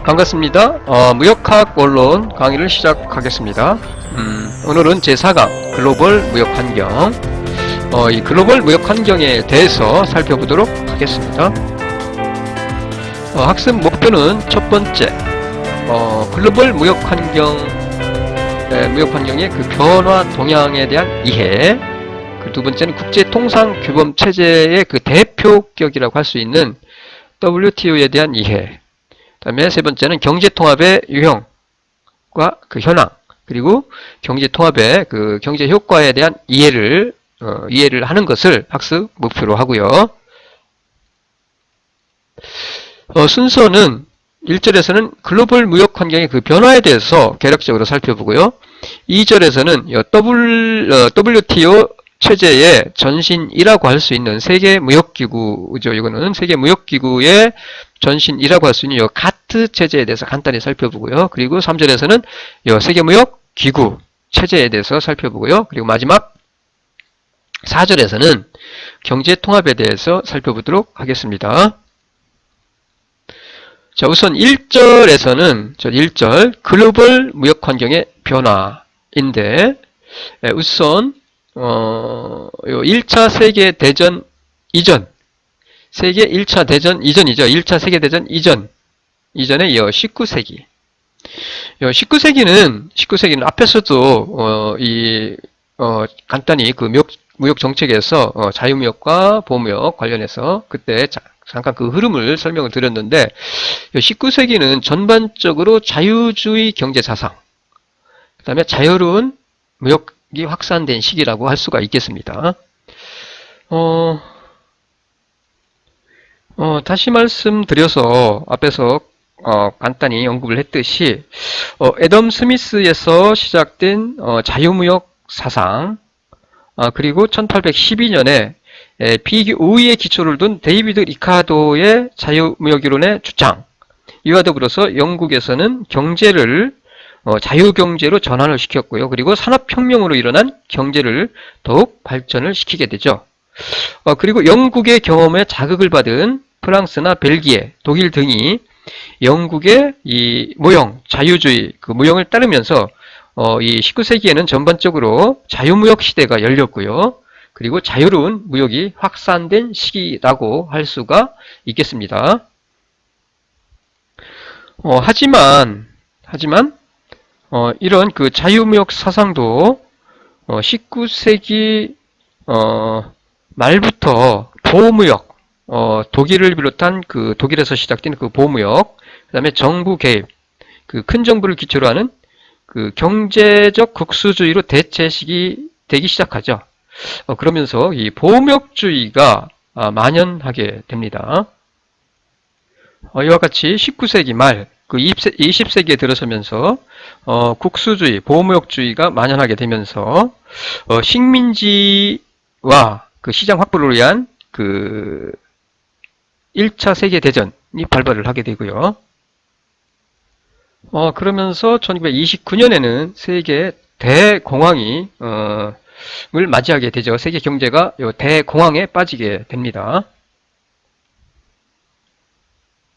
반갑습니다. 무역학 원론 강의를 시작하겠습니다. 오늘은 제4강 글로벌 무역 환경, 이 글로벌 무역 환경에 대해서 살펴보도록 하겠습니다. 학습 목표는 첫 번째, 글로벌 무역 환경의 그 변화 동향에 대한 이해, 그 두 번째는 국제 통상 규범 체제의 그 대표격이라고 할 수 있는 WTO에 대한 이해, 그 다음에 세 번째는 경제통합의 유형과 그 현황, 그리고 경제통합의 그 경제 효과에 대한 이해를 하는 것을 학습 목표로 하고요. 순서는 1절에서는 글로벌 무역 환경의 그 변화에 대해서 개략적으로 살펴보고요. 2절에서는 WTO 체제의 전신이라고 할 수 있는 세계무역기구죠. 이거는 세계무역기구의 전신이라고 할 수 있는 이 가트 체제에 대해서 간단히 살펴보고요. 그리고 3절에서는 이 세계무역기구 체제에 대해서 살펴보고요. 그리고 마지막 4절에서는 경제통합에 대해서 살펴보도록 하겠습니다. 자, 우선 1절에서는 1절 글로벌 무역 환경의 변화인데, 우선 1차 세계대전 이전, 세계 1차 대전 이전이죠. 1차 세계대전 이전의 19세기. 19세기는 앞에서도 간단히 그 무역 정책에서 자유무역과 보호무역 관련해서 그때 잠깐 그 흐름을 설명을 드렸는데, 19세기는 전반적으로 자유주의 경제 사상, 그 다음에 자유로운 무역이 확산된 시기라고 할 수가 있겠습니다. 다시 말씀드려서 앞에서 간단히 언급을 했듯이 애덤 스미스에서 시작된 자유무역 사상, 그리고 1812년에 비우위의 기초를 둔 데이비드 리카도의 자유무역이론의 주장, 이와 더불어서 영국에서는 경제를 자유경제로 전환을 시켰고요. 그리고 산업혁명으로 일어난 경제를 더욱 발전을 시키게 되죠. 그리고 영국의 경험에 자극을 받은 프랑스나 벨기에, 독일 등이 영국의 이 무형, 자유주의 그 무형을 따르면서 이 19세기에는 전반적으로 자유무역 시대가 열렸고요. 그리고 자유로운 무역이 확산된 시기라고 할 수가 있겠습니다. 하지만 이런 그 자유무역 사상도 19세기 말부터 보호무역, 독일을 비롯한 그 독일에서 시작된 그 보호무역, 그 다음에 정부 개입, 그 큰 정부를 기초로 하는 그 경제적 국수주의로 대체식이 되기 시작하죠. 그러면서 이 보호무역주의가 만연하게 됩니다. 이와 같이 19세기 말, 그 20세기에 들어서면서 국수주의, 보호무역주의가 만연하게 되면서 식민지와 그 시장 확보를 위한 그 1차 세계대전이 발발을 하게 되고요. 그러면서 1929년에는 세계 대공황이 을 맞이하게 되죠. 세계 경제가 대공황에 빠지게 됩니다.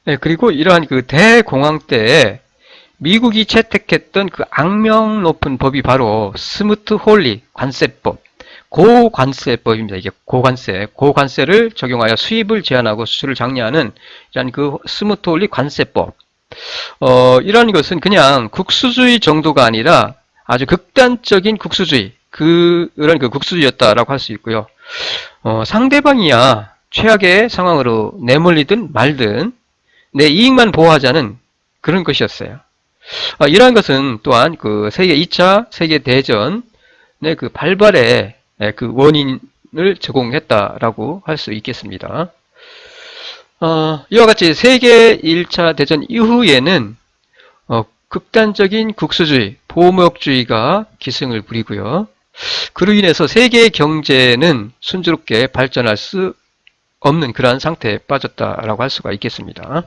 네, 그리고 이러한 그 대공황 때에 미국이 채택했던 그 악명 높은 법이 바로 스무트 홀리 관세법, 고관세법입니다. 이게 고관세를 적용하여 수입을 제한하고 수출을 장려하는 이런 그 스무트 홀리 관세법. 이러한 것은 그냥 국수주의 정도가 아니라 아주 극단적인 국수주의, 그런 그 국수주의였다라고 할 수 있고요. 상대방이야 최악의 상황으로 내몰리든 말든 내 이익만 보호하자는 그런 것이었어요. 이러한 것은 또한 그 세계 2차 세계대전의 그 발발의 그 원인을 제공했다라고 할 수 있겠습니다. 이와 같이 세계 1차 대전 이후에는 극단적인 국수주의, 보호무역주의가 기승을 부리고요. 그로 인해서 세계 경제는 순조롭게 발전할 수 없는 그러한 상태에 빠졌다라고 할 수가 있겠습니다.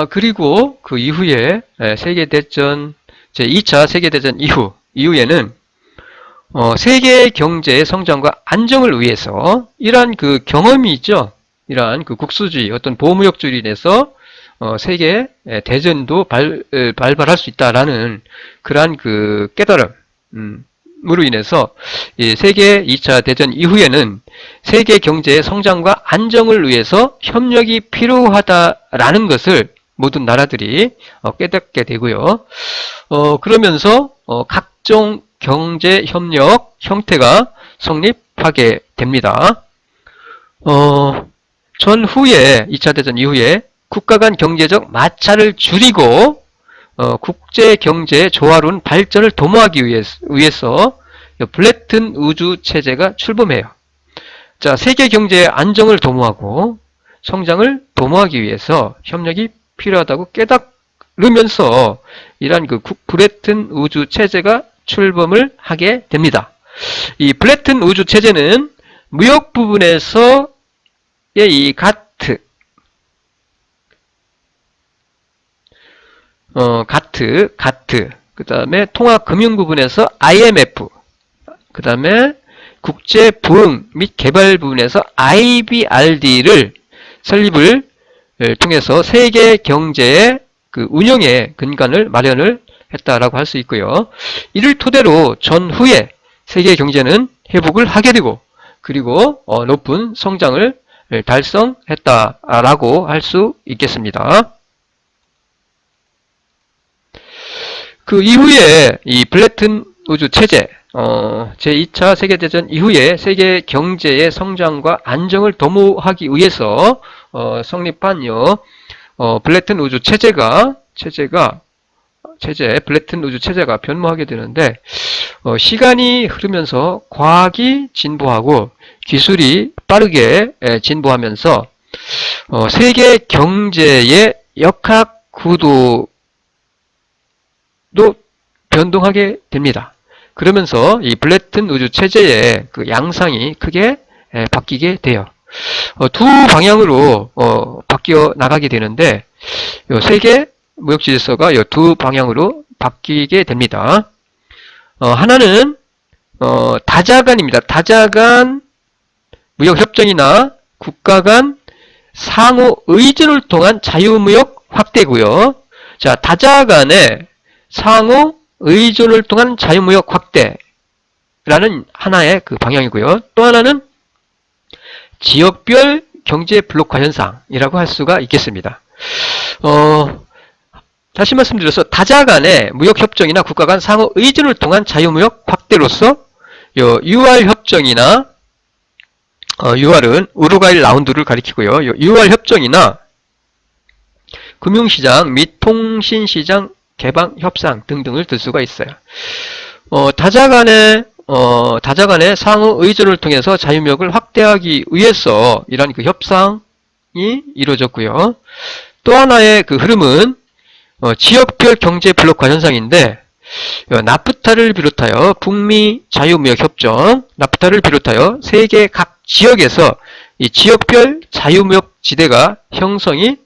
그리고 그 이후에 세계대전, 제2차 세계대전 이후에는 세계 경제의 성장과 안정을 위해서 이러한 그 경험이 있죠. 이러한 그 국수주의, 어떤 보호무역주의로 인해서 세계 대전도 발발할 수 있다라는 그러한 그 깨달음, 으로 인해서 세계 2차 대전 이후에는 세계 경제의 성장과 안정을 위해서 협력이 필요하다라는 것을 모든 나라들이 깨닫게 되고요. 그러면서 각종 경제 협력 형태가 성립하게 됩니다. 전후에 2차 대전 이후에 국가 간 경제적 마찰을 줄이고 국제 경제의 조화로운 발전을 도모하기 위해서 블레튼 우주 체제가 출범해요. 자, 세계 경제의 안정을 도모하고 성장을 도모하기 위해서 협력이 필요하다고 깨달으면서 이러한 그 블레튼 우주 체제가 출범을 하게 됩니다. 이 블레튼 우주 체제는 무역 부분에서의 이 가트, 그 다음에 통화금융 부분에서 IMF, 그 다음에 국제 부흥 및 개발 부분에서 IBRD를 설립을 통해서 세계 경제의 그 운영의 근간을 마련을 했다라고 할 수 있고요. 이를 토대로 전후에 세계 경제는 회복을 하게 되고, 그리고 높은 성장을 달성했다라고 할 수 있겠습니다. 그 이후에 이 블레튼 우주 체제, 제2차 세계대전 이후에 세계 경제의 성장과 안정을 도모하기 위해서 성립한 블레튼 우주 블레튼 우주 체제가 변모하게 되는데, 시간이 흐르면서 과학이 진보하고 기술이 빠르게 진보하면서 세계 경제의 역학 구도도 변동하게 됩니다. 그러면서 이 블레튼 우주 체제의 그 양상이 크게 바뀌게 돼요. 두 방향으로 바뀌어 나가게 되는데, 세계 무역 질서가 이 두 방향으로 바뀌게 됩니다. 하나는 다자간입니다. 다자간 무역 협정이나 국가 간 상호 의존을 통한 자유무역 확대고요. 자, 다자간의 상호 의존을 통한 자유무역 확대라는 하나의 그 방향이고요. 또 하나는 지역별 경제 블록화 현상이라고 할 수가 있겠습니다. 다시 말씀드려서 다자간의 무역협정이나 국가 간 상호 의존을 통한 자유무역 확대로서 UR 협정이나 UR은 우루과이 라운드를 가리키고요. UR 협정이나 금융시장 및 통신시장 개방 협상 등등을 들 수가 있어요. 다자간의 상호 의존을 통해서 자유무역을 확대하기 위해서 이러한 그 협상이 이루어졌고요. 또 하나의 그 흐름은 지역별 경제 블록화 현상인데, 나프타를 비롯하여 북미 자유무역 협정, 나프타를 비롯하여 세계 각 지역에서 이 지역별 자유무역 지대가 형성이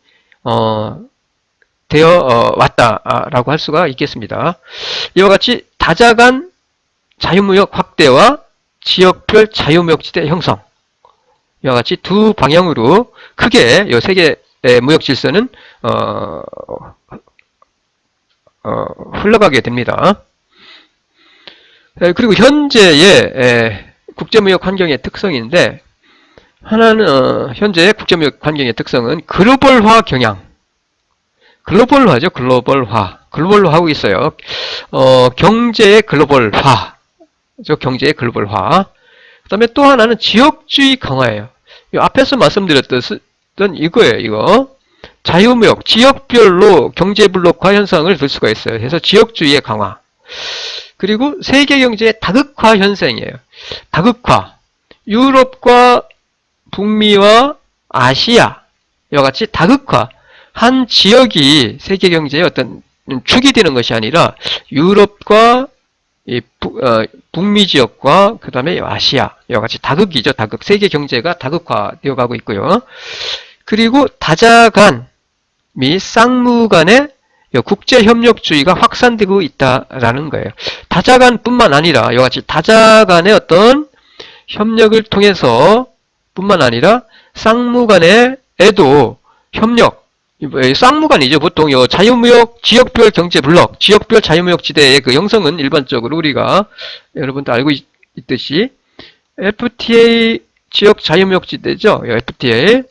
되어 왔다라고 할 수가 있겠습니다. 이와 같이 다자간 자유무역 확대와 지역별 자유무역지대 형성, 이와 같이 두 방향으로 크게 이 세계 무역 질서는 흘러가게 됩니다. 그리고 현재의 국제무역 환경의 특성인데, 하나는 현재의 국제무역 환경의 특성은 글로벌화 경향, 글로벌화죠. 글로벌화하고 있어요. 경제의 글로벌화, 경제의 글로벌화. 그 다음에 또 하나는 지역주의 강화예요. 앞에서 말씀드렸던 이거예요. 이거 자유무역, 지역별로 경제블록화 현상을 들 수가 있어요. 그래서 지역주의의 강화. 그리고 세계경제의 다극화 현상이에요. 다극화. 유럽과 북미와 아시아, 이와 같이 다극화. 한 지역이 세계경제의 어떤 축이 되는 것이 아니라 유럽과 북미 지역과 그 다음에 아시아, 이와 같이 다극이죠. 다극. 세계경제가 다극화되어 가고 있고요. 그리고 다자간 및 쌍무 간의 국제협력주의가 확산되고 있다라는 거예요. 다자간뿐만 아니라 이와 같이 다자간의 어떤 협력을 통해서 뿐만 아니라 쌍무 간에도 협력, 쌍무관이죠. 보통 요 자유무역 지역별 경제블록, 지역별 자유무역지대의 그 형성은 일반적으로 우리가 여러분도 알고 있듯이 FTA 지역 자유무역지대죠. FTA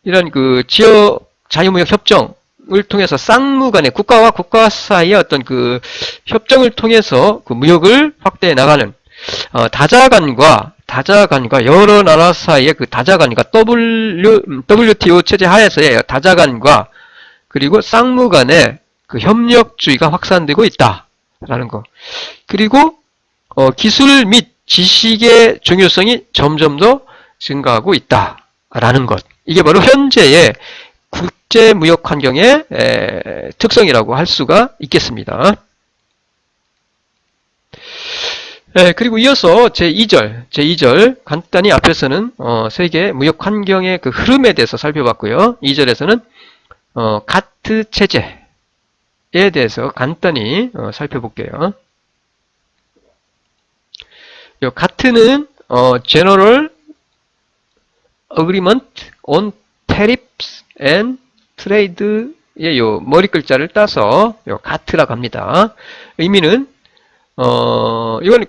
이런 그 지역 자유무역 협정을 통해서 쌍무간의 국가와 국가 사이의 어떤 그 협정을 통해서 그 무역을 확대해 나가는 다자간과 여러 나라 사이의 그 다자간과 WTO 체제 하에서의 다자간과 그리고 쌍무간의 그 협력주의가 확산되고 있다라는 거. 그리고 기술 및 지식의 중요성이 점점 더 증가하고 있다라는 것. 이게 바로 현재의 국제무역 환경의 특성이라고 할 수가 있겠습니다. 그리고 이어서 제2절 간단히 앞에서는 세계 무역 환경의 그 흐름에 대해서 살펴봤고요. 2절에서는 가트 체제에 대해서 간단히 살펴볼게요. 요 가트는 General Agreement on Tariffs and Trade의 요 머리 글자를 따서 요 가트라고 합니다. 의미는 이건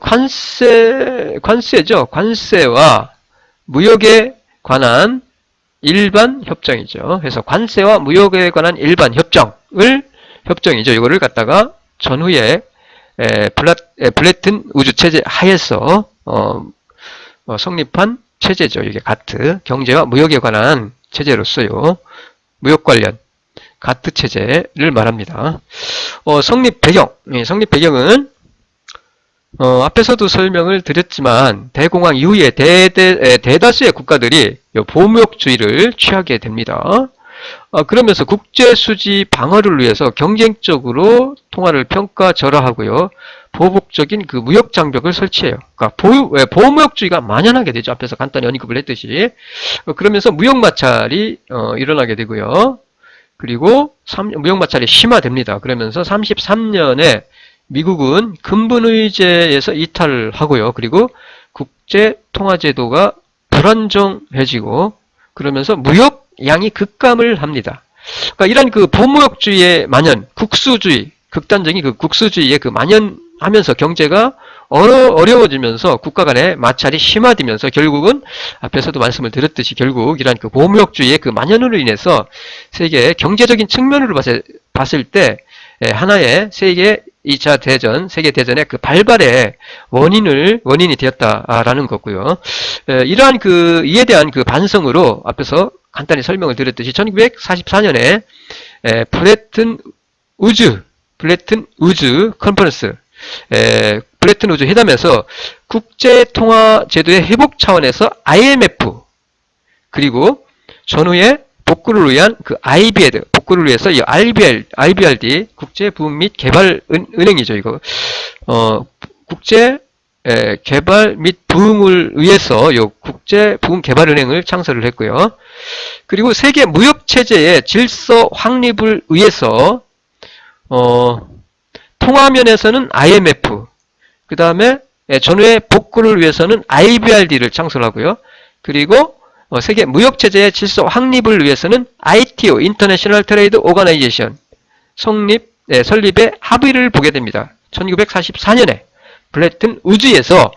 관세죠. 관세와 무역에 관한 일반 협정이죠. 그래서 관세와 무역에 관한 일반 협정이죠. 이거를 갖다가 전후에 블레튼 우주 체제 하에서 성립한 체제죠. 이게 가트, 경제와 무역에 관한 체제로서요. 무역 관련 가트 체제를 말합니다. 성립 배경은 앞에서도 설명을 드렸지만 대공황 이후에 대다수의 국가들이 보호무역주의를 취하게 됩니다. 그러면서 국제수지 방어를 위해서 경쟁적으로 통화를 평가절하하고요. 보복적인 그 무역장벽을 설치해요. 그러니까 보호무역주의가 만연하게 되죠. 앞에서 간단히 언급을 했듯이. 그러면서 무역마찰이 일어나게 되고요. 그리고 무역마찰이 심화됩니다. 그러면서 33년에 미국은 근본의제에서 이탈을 하고요. 그리고 국제통화제도가 불안정해지고 그러면서 무역량이 급감을 합니다. 그러니까 이런 그 보무역주의의 만연, 국수주의, 극단적인 그 국수주의의 그 만연하면서 경제가 어려워지면서 국가 간의 마찰이 심화되면서 결국은 앞에서도 말씀을 드렸듯이 결국 이러한 그 보무역주의의 그 만연으로 인해서 세계의 경제적인 측면으로 봤을 때 하나의 세계 2차 대전, 세계대전의 그 발발의 원인이 되었다라는 거고요. 이러한 이에 대한 그 반성으로 앞에서 간단히 설명을 드렸듯이 1944년에 브레튼 우즈 컨퍼런스, 브레튼 우즈 회담에서 국제통화제도의 회복 차원에서 IMF, 그리고 전후에 복구를 위한 그 IBED, 복구를 위해서 이 IBRD, 국제부흥 및 개발은행이죠, 이거. 국제 개발 및 부흥을 위해서 요 국제부흥개발은행을 창설을 했고요. 그리고 세계 무역체제의 질서 확립을 위해서 통화면에서는 IMF, 그 다음에 전후의 복구를 위해서는 IBRD를 창설하고요. 그리고 세계 무역체제의 질서 확립을 위해서는 ITO, International Trade Organization 설립의 합의를 보게 됩니다. 1944년에 브레튼 우즈에서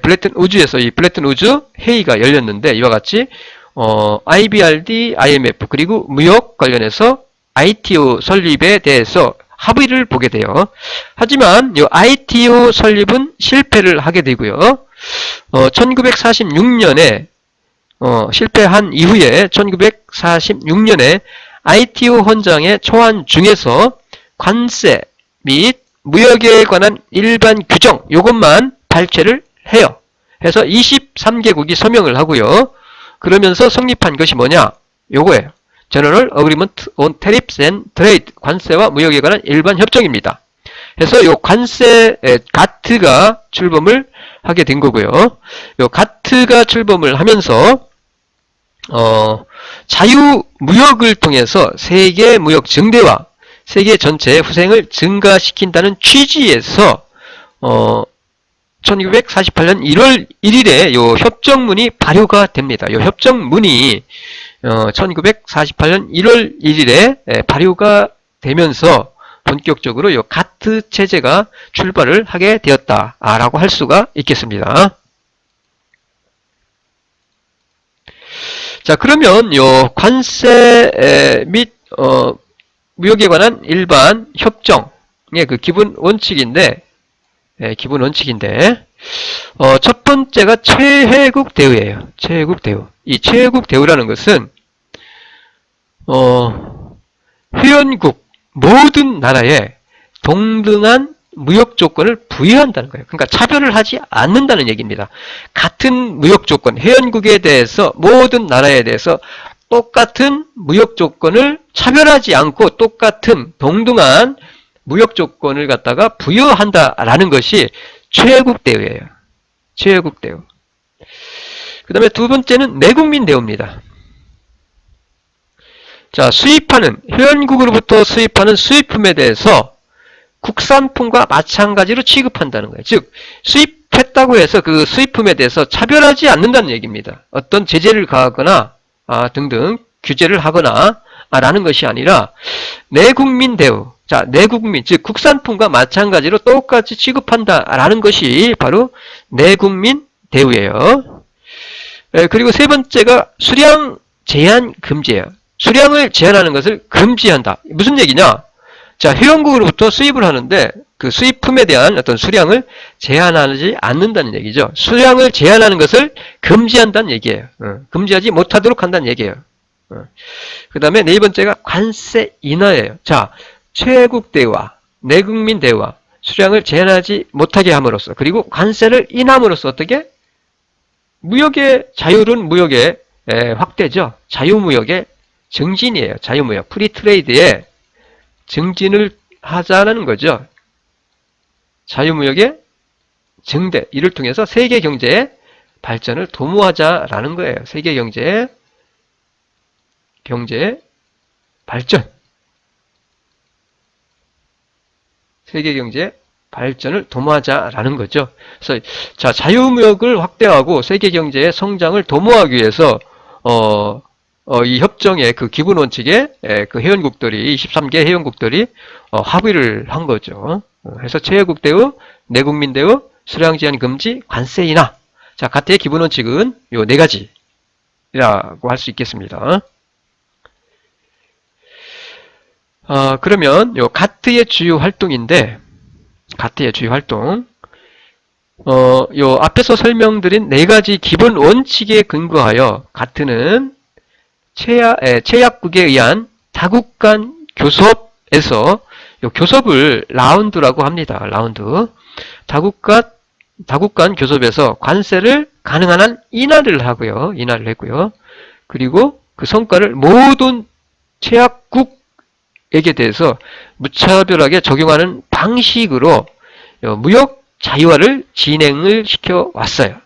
브레튼 우즈에서 이 브레튼 우즈 회의가 열렸는데 이와 같이 IBRD, IMF 그리고 무역 관련해서 ITO 설립에 대해서 합의를 보게 돼요. 하지만 이 ITO 설립은 실패를 하게 되고요. 1946년에 실패한 이후에 1946년에 ITO 헌장의 초안 중에서 관세 및 무역에 관한 일반 규정 요것만 발췌를 해요. 해서 23개국이 서명을 하고요. 그러면서 성립한 것이 뭐냐? 요거예요. General Agreement on Tariffs and Trade, 관세와 무역에 관한 일반 협정입니다. 그래서 요 관세 가트가 출범을 하게 된 거고요. 요 가트가 출범을 하면서 자유무역을 통해서 세계 무역 증대와 세계 전체의 후생을 증가시킨다는 취지에서 1948년 1월 1일에 요 협정문이 발효가 됩니다. 요 협정문이 1948년 1월 1일에 발효가 되면서 본격적으로 요 가트 체제가 출발을 하게 되었다라고 할 수가 있겠습니다. 자, 그러면 요 관세 및 무역에 관한 일반 협정의 그 기본 원칙인데, 첫 번째가 최혜국 대우예요. 최혜국 대우. 이 최혜국 대우라는 것은 회원국 모든 나라에 동등한 무역 조건을 부여한다는 거예요. 그러니까 차별을 하지 않는다는 얘기입니다. 같은 무역 조건, 회원국에 대해서 모든 나라에 대해서 똑같은 무역 조건을 차별하지 않고 똑같은 동등한 무역 조건을 갖다가 부여한다라는 것이 최혜국 대우예요. 최혜국 대우. 그 다음에 두 번째는 내국민 대우입니다. 자, 회원국으로부터 수입하는 수입품에 대해서 국산품과 마찬가지로 취급한다는 거예요. 즉, 수입했다고 해서 그 수입품에 대해서 차별하지 않는다는 얘기입니다. 어떤 제재를 가하거나 등등 규제를 하거나 라는 것이 아니라 내국민 대우. 자, 내국민, 즉 국산품과 마찬가지로 똑같이 취급한다라는 것이 바로 내국민 대우예요. 그리고 세 번째가 수량 제한 금지예요. 수량을 제한하는 것을 금지한다. 무슨 얘기냐? 자, 회원국으로부터 수입을 하는데 그 수입품에 대한 어떤 수량을 제한하지 않는다는 얘기죠. 수량을 제한하는 것을 금지한다는 얘기예요. 금지하지 못하도록 한다는 얘기예요. 그 다음에 네 번째가 관세 인하예요. 자, 최혜국 대우와 내국민 대우와 수량을 제한하지 못하게 함으로써, 그리고 관세를 인함으로써 어떻게? 자유로운 무역의 확대죠. 자유무역의 증진이에요. 자유무역, 프리트레이드의 증진을 하자는 거죠. 자유무역의 증대, 이를 통해서 세계 경제의 발전을 도모하자라는 거예요. 세계 경제의 발전. 세계 경제 발전을 도모하자라는 거죠. 그래서 자, 자유무역을 확대하고 세계 경제의 성장을 도모하기 위해서 이 협정의 그 기본 원칙에 그 회원국들이 23개 회원국들이 합의를 한 거죠. 그래서 최혜국 대우, 내국민 대우, 수량 제한 금지, 관세 인하. 자, 가트의 기본 원칙은 요 네 가지라고 할 수 있겠습니다. 그러면 요 가트의 주요 활동인데, 가트의 주요 활동, 요 앞에서 설명드린 네 가지 기본 원칙에 근거하여 가트는 체약국에 의한 다국 간 교섭에서 요 교섭을 라운드라고 합니다. 라운드. 다국 간 교섭에서 관세를 가능한 한 인하를 하고요. 인하를 했고요. 그리고 그 성과를 모든 체약국에게 대해서 무차별하게 적용하는 방식으로 무역 자유화를 진행을 시켜 왔어요.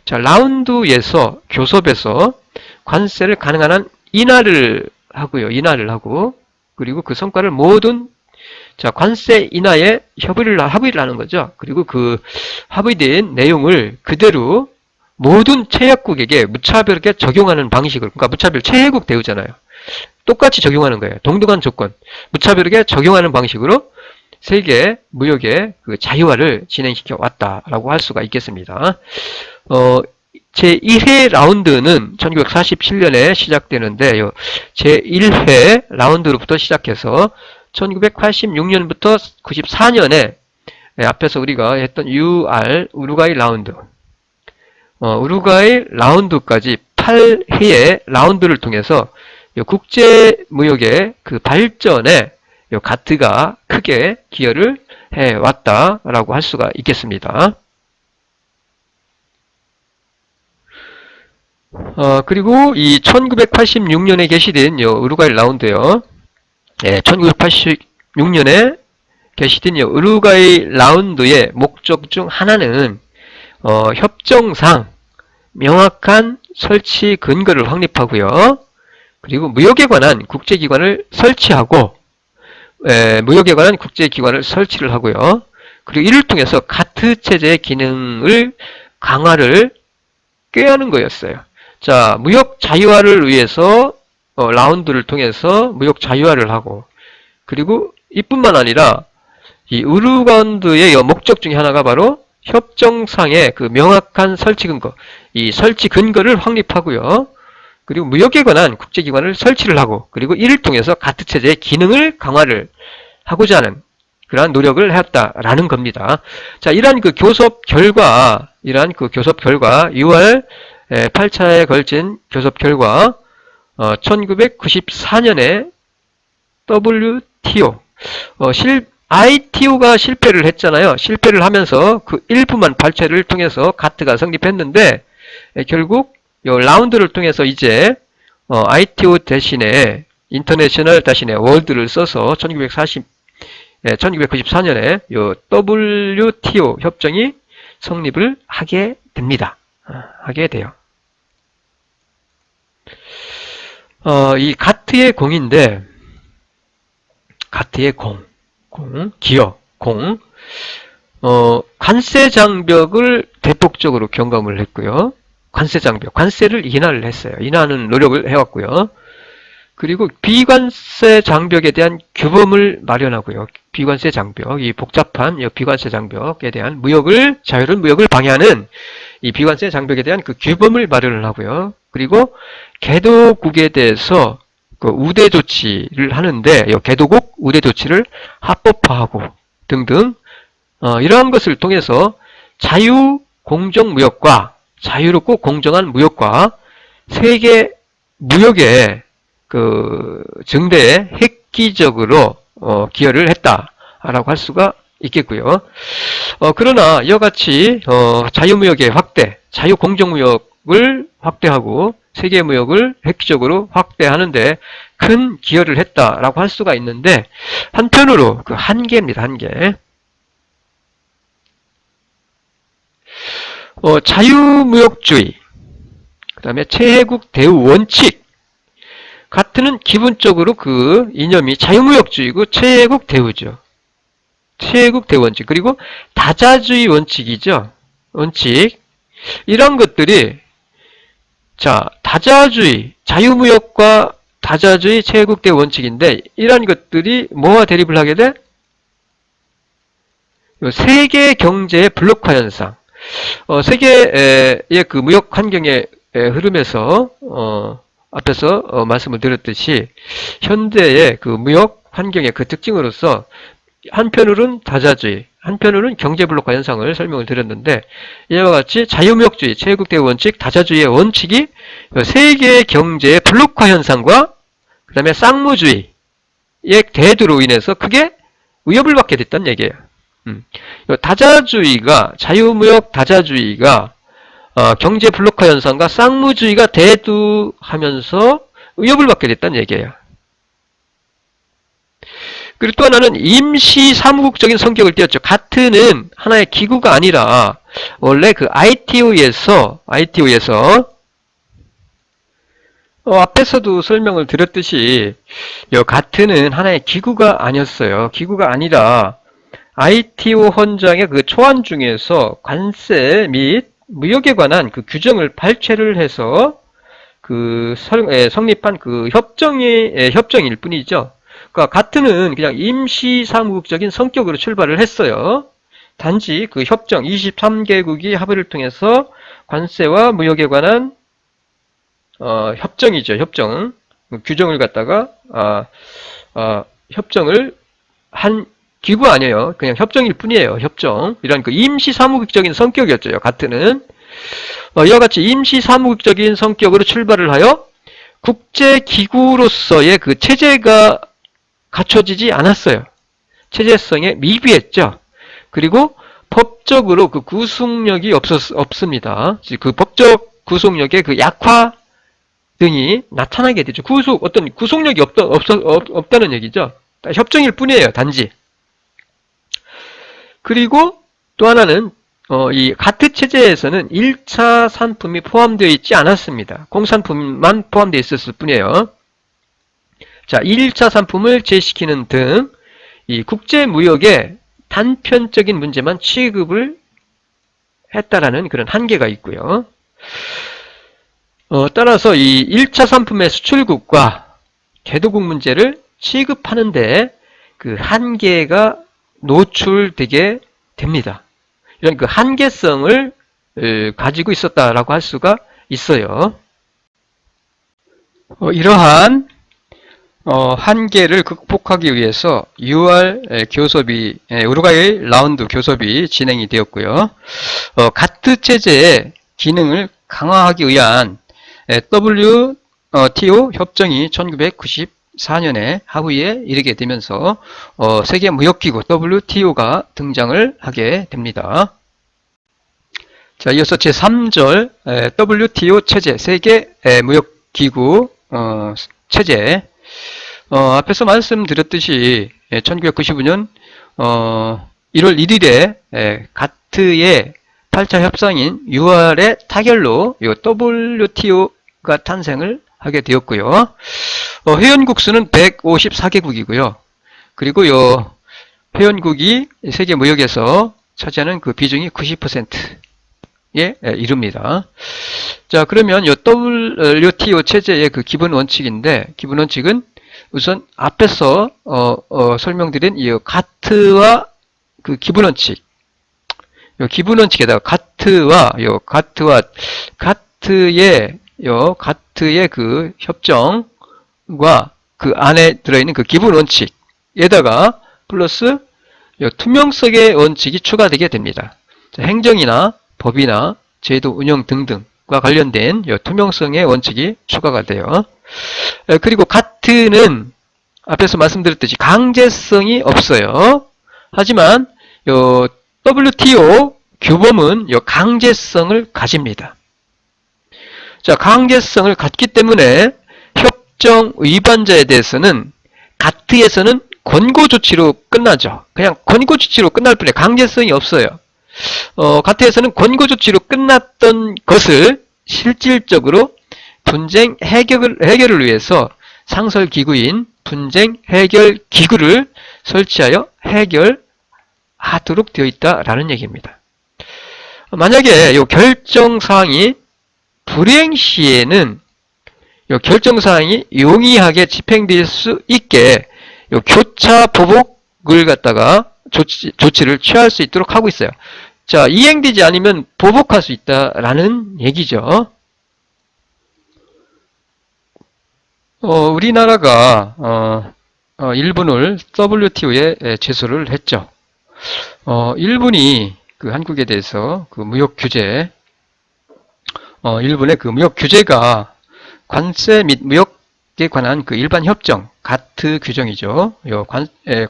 자, 라운드에서, 교섭에서 관세를 가능한 한 인하를 하고, 그리고 그 성과를 모든, 자, 관세 인하에 합의를 하는 거죠. 그리고 그 합의된 내용을 그대로 모든 체약국에게 무차별하게 적용하는 방식으로, 그러니까 무차별 최혜국 대우잖아요. 똑같이 적용하는 거예요. 동등한 조건, 무차별하게 적용하는 방식으로 세계 무역의 그 자유화를 진행시켜 왔다라고 할 수가 있겠습니다. 제1회 라운드는 1947년에 시작되는데, 제1회 라운드로부터 시작해서 1986년부터 94년에 앞에서 우리가 했던 우루과이 라운드, 우루과이 라운드까지 8회의 라운드를 통해서 국제 무역의 그 발전에 가트가 크게 기여를 해 왔다라고 할 수가 있겠습니다. 그리고 이 1986년에 개시된 우루과이 라운드요. 1986년에 개시된 우루과이 라운드의 목적 중 하나는 협정상 명확한 설치 근거를 확립하고요. 그리고 무역에 관한 국제기관을 설치하고, 무역에 관한 국제기관을 설치를 하고요. 그리고 이를 통해서 가트 체제의 기능을 강화를 꾀하는 거였어요. 자, 무역 자유화를 위해서 라운드를 통해서 무역 자유화를 하고, 그리고 이뿐만 아니라 이 우르관드의 목적 중에 하나가 바로 협정상의 그 명확한 설치 근거, 이 설치 근거를 확립하고요. 그리고 무역에 관한 국제기관을 설치를 하고, 그리고 이를 통해서 가트 체제의 기능을 강화를 하고자 하는 그러한 노력을 해왔다라는 겁니다. 자, 이러한 그 교섭 결과, 6월 8차에 걸친 교섭 결과, 1994년에 WTO, ITO가 실패를 했잖아요. 실패를 하면서 그 일부만 발췌를 통해서 가트가 성립했는데, 결국 요 라운드를 통해서 이제 ITO 대신에 인터내셔널 대신에 월드를 써서 1994년에 요 WTO 협정이 성립을 하게 됩니다. 하게 돼요. 이 가트의 공인데, 가트의 기여, 관세 장벽을 대폭적으로 경감을 했고요. 관세 장벽, 관세를 인하를 했어요. 인하하는 노력을 해왔고요. 그리고 비관세 장벽에 대한 규범을 마련하고요. 비관세 장벽, 이 복잡한 비관세 장벽에 대한 자유로운 무역을 방해하는 이 비관세 장벽에 대한 그 규범을 마련을 하고요. 그리고 개도국에 대해서 그 우대 조치를 하는데, 이 개도국 우대 조치를 합법화하고 등등, 이러한 것을 통해서 자유 공정 무역과 자유롭고 공정한 무역과 세계 무역의 그 증대에 획기적으로 기여를 했다라고 할 수가 있겠고요. 그러나 이와 같이 자유무역의 확대, 자유공정무역을 확대하고 세계무역을 획기적으로 확대하는데 큰 기여를 했다라고 할 수가 있는데, 한편으로 그 한계입니다. 한계. 자유무역주의, 그 다음에 최혜국 대우 원칙. 가트는 기본적으로 그 이념이 자유무역주의고 최혜국 대우죠. 최혜국 대우 원칙. 그리고 다자주의 원칙이죠. 원칙. 이런 것들이, 자, 다자주의, 자유무역과 다자주의 최혜국 대우 원칙인데, 이런 것들이 뭐와 대립을 하게 돼? 세계 경제의 블록화 현상. 세계의 그 무역 환경의 흐름에서 앞에서 말씀을 드렸듯이 현대의 그 무역 환경의 그 특징으로서 한편으로는 다자주의, 한편으로는 경제 블록화 현상을 설명을 드렸는데, 이와 같이 자유무역주의, 최혜국 대우 원칙, 다자주의의 원칙이 세계 경제의 블록화 현상과 그 다음에 쌍무주의의 대두로 인해서 크게 위협을 받게 됐다는 얘기예요. 다자주의가, 자유무역 다자주의가 경제 블록화 현상과 쌍무주의가 대두하면서 위협을 받게 됐다는 얘기예요. 그리고 또 하나는 임시 사무국적인 성격을 띄었죠. 가트는 하나의 기구가 아니라 원래 그 ITO에서 앞에서도 설명을 드렸듯이 가트는 하나의 기구가 아니었어요. 기구가 아니라 ITO 헌장의 그 초안 중에서 관세 및 무역에 관한 그 규정을 발췌를 해서 그 성립한 그 협정일 뿐이죠. 그러니까 가트는 그냥 임시 사무국적인 성격으로 출발을 했어요. 단지 그 협정, 23개국이 합의를 통해서 관세와 무역에 관한 협정이죠. 협정. 규정을 갖다가 협정을 한 기구 아니에요. 그냥 협정일 뿐이에요. 협정. 이런 그 임시 사무국적인 성격이었죠. 가트는. 이와 같이 임시 사무국적인 성격으로 출발을 하여 국제기구로서의 그 체제가 갖춰지지 않았어요. 체제성에 미비했죠. 그리고 법적으로 그 구속력이 없습니다. 그 법적 구속력의 그 약화 등이 나타나게 되죠. 어떤 구속력이 없다는 얘기죠. 협정일 뿐이에요. 단지. 그리고 또 하나는 이 가트 체제에서는 1차 산품이 포함되어 있지 않았습니다. 공산품만 포함되어 있었을 뿐이에요. 자, 1차 산품을 제시키는 등 이 국제무역에 단편적인 문제만 취급을 했다라는 그런 한계가 있고요. 따라서 이 1차 상품의 수출국과 개도국 문제를 취급하는데 그 한계가 노출되게 됩니다. 이런 그 한계성을 가지고 있었다라고 할 수가 있어요. 이러한 한계를 극복하기 위해서 6월 교섭이 우루과이 라운드 교섭이 진행이 되었고요. 가트 체제의 기능을 강화하기 위한 WTO 협정이 1994년에 하위에 이르게 되면서 세계무역기구 WTO가 등장을 하게 됩니다. 자, 이어서 제3절 WTO 체제, 세계무역기구 체제. 앞에서 말씀드렸듯이 1995년 1월 1일에 가트의 8차 협상인 6월의 타결로 WTO가 탄생을 하게 되었고요. 회원국 수는 154개국이고요. 그리고 회원국이 세계 무역에서 차지하는 그 비중이 90%에 이릅니다. 자, 그러면 WTO 체제의 그 기본 원칙인데, 기본 원칙은 우선 앞에서 설명드린 이 가트와 그 기본 원칙, 기본 원칙에다가 가트의 그 협정과 그 안에 들어있는 그 기본 원칙에다가 플러스 투명성의 원칙이 추가되게 됩니다. 자, 행정이나 법이나 제도 운영 등등과 관련된 투명성의 원칙이 추가가 돼요. 그리고 가트는 앞에서 말씀드렸듯이 강제성이 없어요. 하지만 WTO 규범은 강제성을 가집니다. 자, 강제성을 갖기 때문에 협정 위반자에 대해서는 가트에서는 권고 조치로 끝나죠. 그냥 권고 조치로 끝날 뿐이에요. 강제성이 없어요. 가트에서는 권고 조치로 끝났던 것을 실질적으로 분쟁 해결을 위해서 상설기구인 분쟁 해결 기구를 설치하여 해결하도록 되어 있다라는 얘기입니다. 만약에 이 결정사항이 불이행 시에는 이 결정사항이 용이하게 집행될 수 있게 이 교차 보복을 갖다가 조치를 취할 수 있도록 하고 있어요. 자, 이행되지 않으면 보복할 수 있다라는 얘기죠. 우리나라가 일본을 WTO에 제소를 했죠. 일본이 그 한국에 대해서 그 무역 규제, 일본의 그 무역 규제가 관세 및 무역에 관한 그 일반 협정, 가트 규정이죠.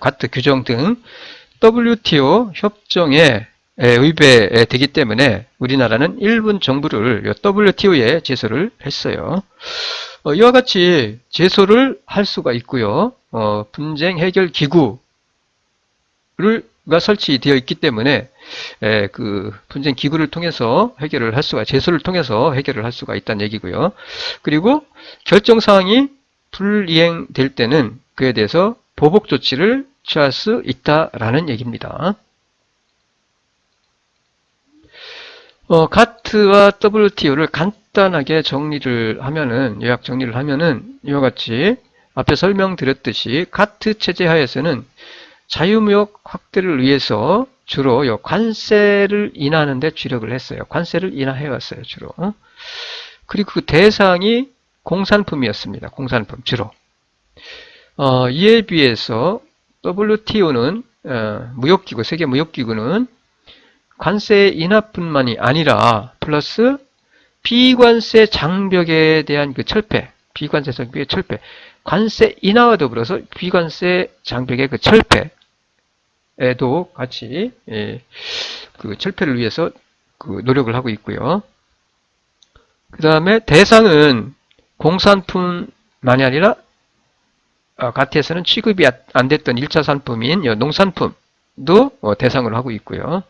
가트 규정 등 WTO 협정에 의배되기 때문에 우리나라는 일본 정부를 WTO에 제소를 했어요. 이와 같이 제소를 할 수가 있고요. 분쟁 해결 기구가 설치되어 있기 때문에 그 분쟁 기구를 통해서 제소를 통해서 해결을 할 수가 있다는 얘기고요. 그리고 결정 사항이 불이행될 때는 그에 대해서 보복 조치를 취할 수 있다라는 얘기입니다. 가트와 WTO를 간단하게 요약 정리를 하면은 이와 같이 앞에 설명드렸듯이 가트 체제 하에서는 자유무역 확대를 위해서 주로 관세를 인하하는 데 주력을 했어요. 관세를 인하해왔어요, 주로. 그리고 그 대상이 공산품이었습니다. 공산품, 주로. 이에 비해서 WTO는 무역기구, 세계무역기구는 관세 인하뿐만이 아니라 플러스 비관세 장벽에 대한 그 철폐, 비관세 장벽의 철폐, 관세 인하와 더불어서 비관세 장벽의 그 철폐에도 같이 그 철폐를 위해서 그 노력을 하고 있고요. 그 다음에 대상은 공산품만이 아니라 가트에서는 취급이 안 됐던 1차 산품인 농산품도 대상으로 하고 있고요.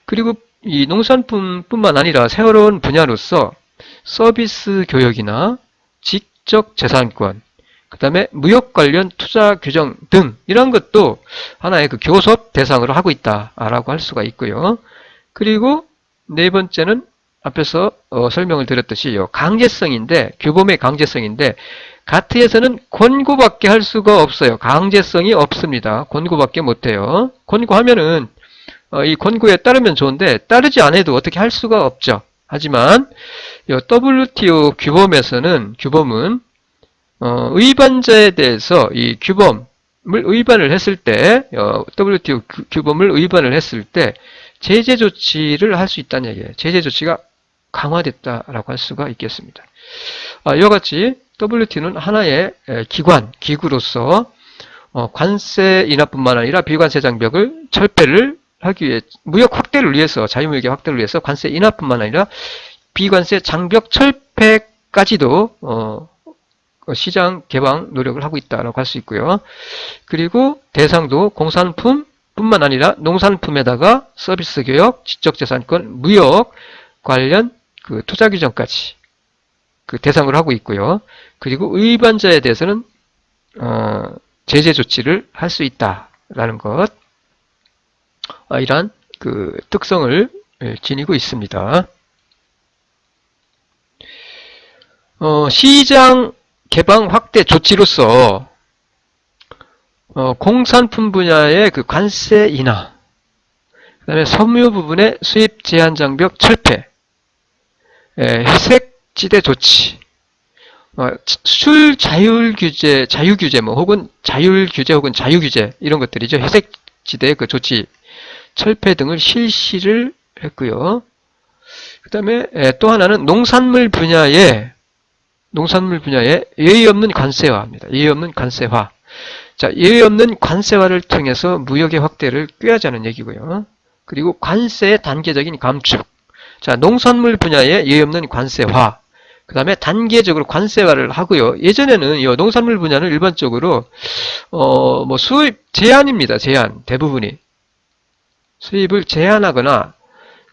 그리고 이 농산품뿐만 아니라 새로운 분야로서 서비스 교역이나 지적 재산권, 그 다음에 무역 관련 투자 규정 등 이런 것도 하나의 그 교섭 대상으로 하고 있다라고 할 수가 있고요. 그리고 네 번째는 앞에서 설명을 드렸듯이 강제성인데, 규범의 강제성인데 가트에서는 권고밖에 할 수가 없어요. 강제성이 없습니다. 권고밖에 못해요. 권고하면은 이 권고에 따르면 좋은데 따르지 않아도 어떻게 할 수가 없죠. 하지만 이 WTO 규범에서는 규범은 의반자에 대해서 이 규범을 위반을 했을 때 WTO 규범을 위반을 했을 때 제재 조치를 할 수 있다는 얘기예요. 제재 조치가 강화됐다라고 할 수가 있겠습니다. 이와 같이 WTO는 하나의 기관, 기구로서 관세 인하뿐만 아니라 비관세 장벽을 철폐를 하기 위해, 무역 확대를 위해서, 자유무역의 확대를 위해서 관세 인하뿐만 아니라 비관세 장벽 철폐까지도 시장 개방 노력을 하고 있다고 할 수 있고요. 그리고 대상도 공산품 뿐만 아니라 농산품에다가 서비스 교역, 지적재산권, 무역 관련 그 투자 규정까지 그 대상으로 하고 있고요. 그리고 위반자에 대해서는 제재 조치를 할 수 있다라는 것, 이러한 그 특성을 지니고 있습니다. 시장 개방 확대 조치로서 공산품 분야의 그 관세 인하, 그 다음에 섬유 부분의 수입 제한 장벽 철폐, 회색지대 조치, 수출 자율 규제, 자유 규제, 혹은 자율 규제 혹은 자유 규제 이런 것들이죠. 회색지대 그 조치 철폐 등을 실시를 했고요. 그 다음에 또 하나는 농산물 분야에 예의 없는 관세화입니다. 예의 없는 관세화. 자, 예의 없는 관세화를 통해서 무역의 확대를 꾀하자는 얘기고요. 그리고 관세의 단계적인 감축. 자, 농산물 분야에 예의 없는 관세화. 그 다음에 단계적으로 관세화를 하고요. 예전에는 이 농산물 분야는 일반적으로 수입 제한입니다. 제한 대부분이 수입을 제한하거나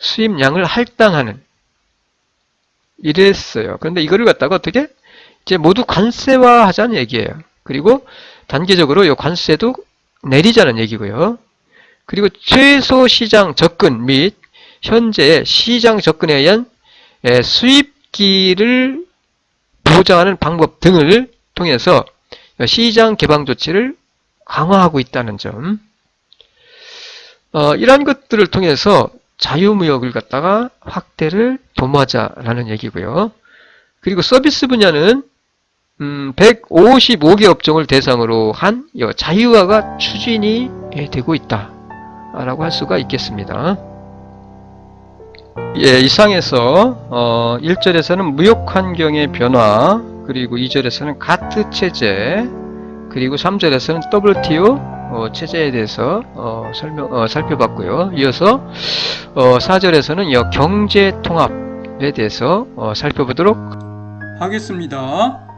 수입량을 할당하는 이랬어요. 그런데 이거를 갖다가 어떻게 이제 모두 관세화하자는 얘기예요. 그리고 단계적으로 이 관세도 내리자는 얘기고요. 그리고 최소 시장 접근 및 현재의 시장 접근에 의한 수입기를 보장하는 방법 등을 통해서 시장 개방 조치를 강화하고 있다는 점. 이러한 것들을 통해서 자유무역을 갖다가 확대를 도모하자라는 얘기고요. 그리고 서비스 분야는 155개 업종을 대상으로 한 자유화가 추진이 되고 있다라고 할 수가 있겠습니다. 예, 이상에서 1절에서는 무역 환경의 변화, 그리고 2절에서는 가트 체제, 그리고 3절에서는 WTO 체제에 대해서 살펴봤고요. 이어서 4절에서는 경제 통합에 대해서 살펴보도록 하겠습니다.